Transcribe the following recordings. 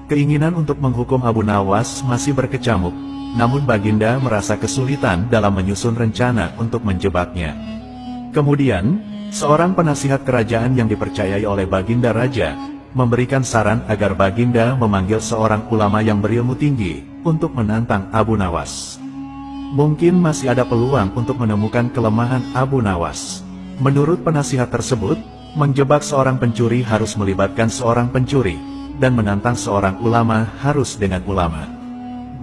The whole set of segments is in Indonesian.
Keinginan untuk menghukum Abu Nawas masih berkecamuk, namun Baginda merasa kesulitan dalam menyusun rencana untuk menjebaknya. Kemudian, seorang penasihat kerajaan yang dipercayai oleh Baginda Raja, memberikan saran agar Baginda memanggil seorang ulama yang berilmu tinggi, untuk menantang Abu Nawas. Mungkin masih ada peluang untuk menemukan kelemahan Abu Nawas. Menurut penasihat tersebut, menjebak seorang pencuri harus melibatkan seorang pencuri, dan menantang seorang ulama harus dengan ulama.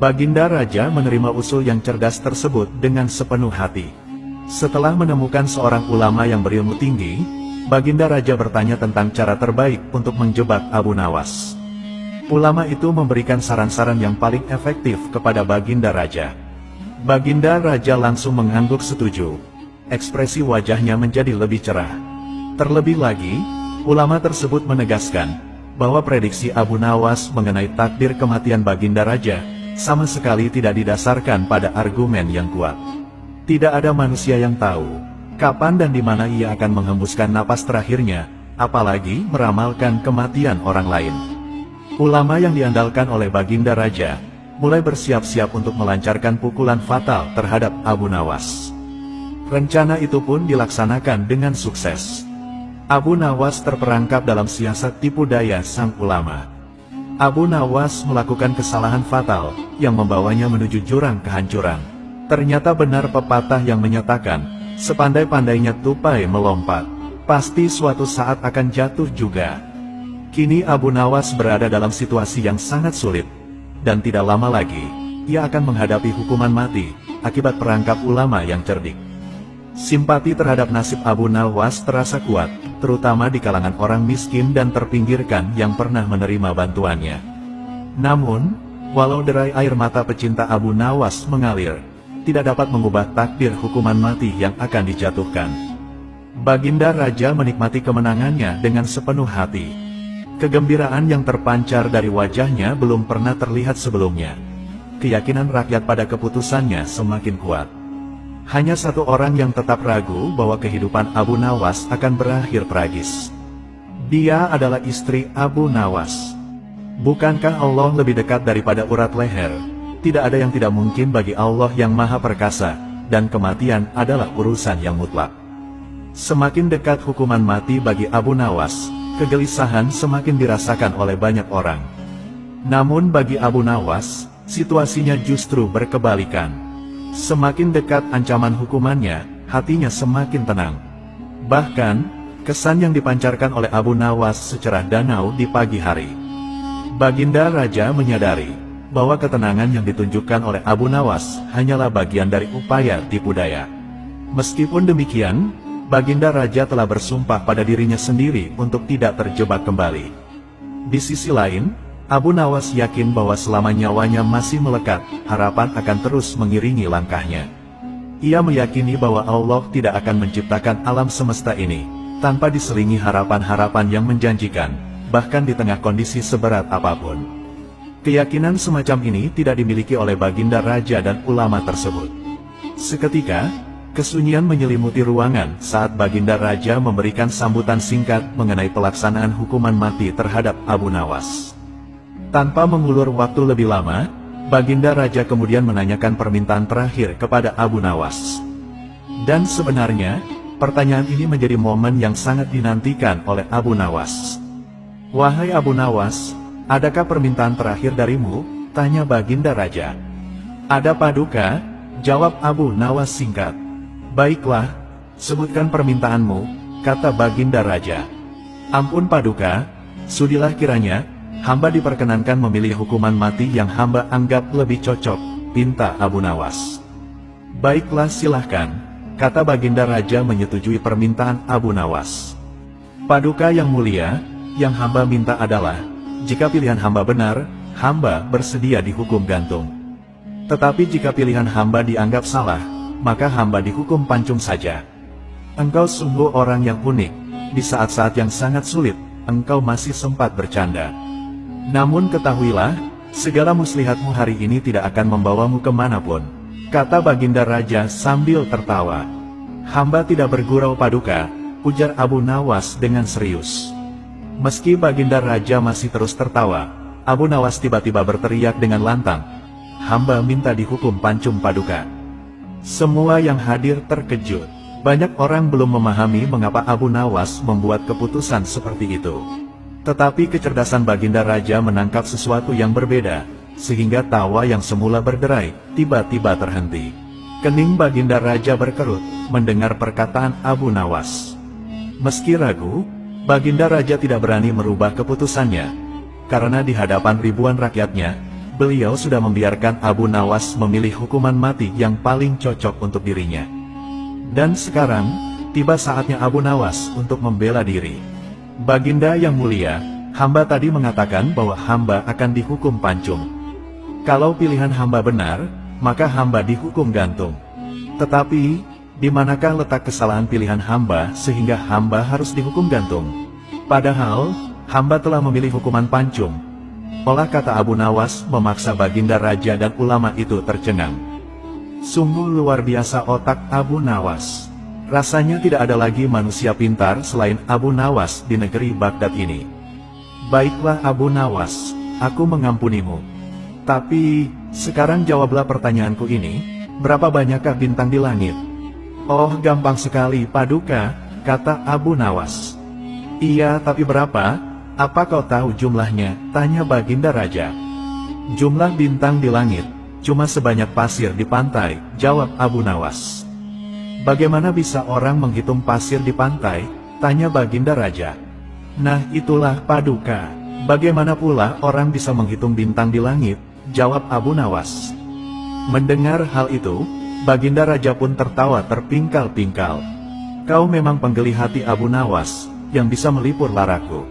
Baginda Raja menerima usul yang cerdas tersebut dengan sepenuh hati. Setelah menemukan seorang ulama yang berilmu tinggi, Baginda Raja bertanya tentang cara terbaik untuk menjebak Abu Nawas. Ulama itu memberikan saran-saran yang paling efektif kepada Baginda Raja. Baginda Raja langsung mengangguk setuju. Ekspresi wajahnya menjadi lebih cerah. Terlebih lagi, ulama tersebut menegaskan bahwa prediksi Abu Nawas mengenai takdir kematian Baginda Raja sama sekali tidak didasarkan pada argumen yang kuat. Tidak ada manusia yang tahu kapan dan di mana ia akan menghembuskan napas terakhirnya, apalagi meramalkan kematian orang lain. Ulama yang diandalkan oleh Baginda Raja mulai bersiap-siap untuk melancarkan pukulan fatal terhadap Abu Nawas. Rencana itu pun dilaksanakan dengan sukses. Abu Nawas terperangkap dalam siasat tipu daya sang ulama. Abu Nawas melakukan kesalahan fatal yang membawanya menuju jurang kehancuran. Ternyata benar pepatah yang menyatakan, sepandai-pandainya tupai melompat, pasti suatu saat akan jatuh juga. Kini Abu Nawas berada dalam situasi yang sangat sulit, dan tidak lama lagi, ia akan menghadapi hukuman mati akibat perangkap ulama yang cerdik. Simpati terhadap nasib Abu Nawas terasa kuat, terutama di kalangan orang miskin dan terpinggirkan yang pernah menerima bantuannya. Namun, walau derai air mata pecinta Abu Nawas mengalir, tidak dapat mengubah takdir hukuman mati yang akan dijatuhkan. Baginda Raja menikmati kemenangannya dengan sepenuh hati. Kegembiraan yang terpancar dari wajahnya belum pernah terlihat sebelumnya. Keyakinan rakyat pada keputusannya semakin kuat. Hanya satu orang yang tetap ragu bahwa kehidupan Abu Nawas akan berakhir tragis. Dia adalah istri Abu Nawas. Bukankah Allah lebih dekat daripada urat leher? Tidak ada yang tidak mungkin bagi Allah yang Maha Perkasa, dan kematian adalah urusan yang mutlak. Semakin dekat hukuman mati bagi Abu Nawas, kegelisahan semakin dirasakan oleh banyak orang. Namun bagi Abu Nawas, situasinya justru berkebalikan. Semakin dekat ancaman hukumannya, hatinya semakin tenang. Bahkan, kesan yang dipancarkan oleh Abu Nawas secerah danau di pagi hari. Baginda Raja menyadari bahwa ketenangan yang ditunjukkan oleh Abu Nawas hanyalah bagian dari upaya tipu daya. Meskipun demikian, Baginda Raja telah bersumpah pada dirinya sendiri untuk tidak terjebak kembali. Di sisi lain, Abu Nawas yakin bahwa selama nyawanya masih melekat, harapan akan terus mengiringi langkahnya. Ia meyakini bahwa Allah tidak akan menciptakan alam semesta ini tanpa diselingi harapan-harapan yang menjanjikan, bahkan di tengah kondisi seberat apapun. Keyakinan semacam ini tidak dimiliki oleh Baginda Raja dan ulama tersebut. Seketika, kesunyian menyelimuti ruangan saat Baginda Raja memberikan sambutan singkat mengenai pelaksanaan hukuman mati terhadap Abu Nawas. Tanpa mengulur waktu lebih lama, Baginda Raja kemudian menanyakan permintaan terakhir kepada Abu Nawas. Dan sebenarnya, pertanyaan ini menjadi momen yang sangat dinantikan oleh Abu Nawas. "Wahai Abu Nawas, adakah permintaan terakhir darimu?" tanya Baginda Raja. "Ada Paduka," jawab Abu Nawas singkat. "Baiklah, sebutkan permintaanmu," kata Baginda Raja. "Ampun Paduka, sudilah kiranya hamba diperkenankan memilih hukuman mati yang hamba anggap lebih cocok," pinta Abu Nawas. "Baiklah silahkan," kata Baginda Raja menyetujui permintaan Abu Nawas. "Paduka yang mulia, yang hamba minta adalah, jika pilihan hamba benar, hamba bersedia dihukum gantung. Tetapi jika pilihan hamba dianggap salah, maka hamba dihukum pancung saja. Engkau sungguh orang yang unik, di saat-saat yang sangat sulit, engkau masih sempat bercanda. Namun ketahuilah, segala muslihatmu hari ini tidak akan membawamu kemanapun," kata Baginda Raja sambil tertawa. "Hamba tidak bergurau Paduka," ujar Abu Nawas dengan serius. Meski Baginda Raja masih terus tertawa, Abu Nawas tiba-tiba berteriak dengan lantang, "Hamba minta dihukum Pancung Paduka." Semua yang hadir terkejut. Banyak orang belum memahami mengapa Abu Nawas membuat keputusan seperti itu. Tetapi kecerdasan Baginda Raja menangkap sesuatu yang berbeda, sehingga tawa yang semula berderai, tiba-tiba terhenti. Kening Baginda Raja berkerut, mendengar perkataan Abu Nawas. Meski ragu, Baginda Raja tidak berani merubah keputusannya, karena di hadapan ribuan rakyatnya, beliau sudah membiarkan Abu Nawas memilih hukuman mati yang paling cocok untuk dirinya. Dan sekarang, tiba saatnya Abu Nawas untuk membela diri. "Baginda yang mulia, hamba tadi mengatakan bahwa hamba akan dihukum Pancung. Kalau pilihan hamba benar, maka hamba dihukum gantung. Tetapi, di manakah letak kesalahan pilihan hamba sehingga hamba harus dihukum gantung? Padahal, hamba telah memilih hukuman Pancung." Olah kata Abu Nawas memaksa Baginda Raja dan ulama itu tercengang. Sungguh luar biasa otak Abu Nawas. Rasanya tidak ada lagi manusia pintar selain Abu Nawas di negeri Baghdad ini. "Baiklah Abu Nawas, aku mengampunimu. Tapi, sekarang jawablah pertanyaanku ini, berapa banyakkah bintang di langit?" "Oh, gampang sekali Paduka," kata Abu Nawas. "Iya, tapi berapa? Apa kau tahu jumlahnya?" tanya Baginda Raja. "Jumlah bintang di langit cuma sebanyak pasir di pantai," jawab Abu Nawas. "Bagaimana bisa orang menghitung pasir di pantai?" tanya Baginda Raja. "Nah itulah Paduka. Bagaimana pula orang bisa menghitung bintang di langit?" jawab Abu Nawas. Mendengar hal itu, Baginda Raja pun tertawa terpingkal-pingkal. "Kau memang penggeli hati Abu Nawas, yang bisa melipur laraku.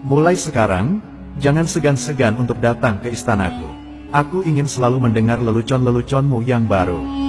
Mulai sekarang, jangan segan-segan untuk datang ke istanaku. Aku ingin selalu mendengar lelucon-leluconmu yang baru."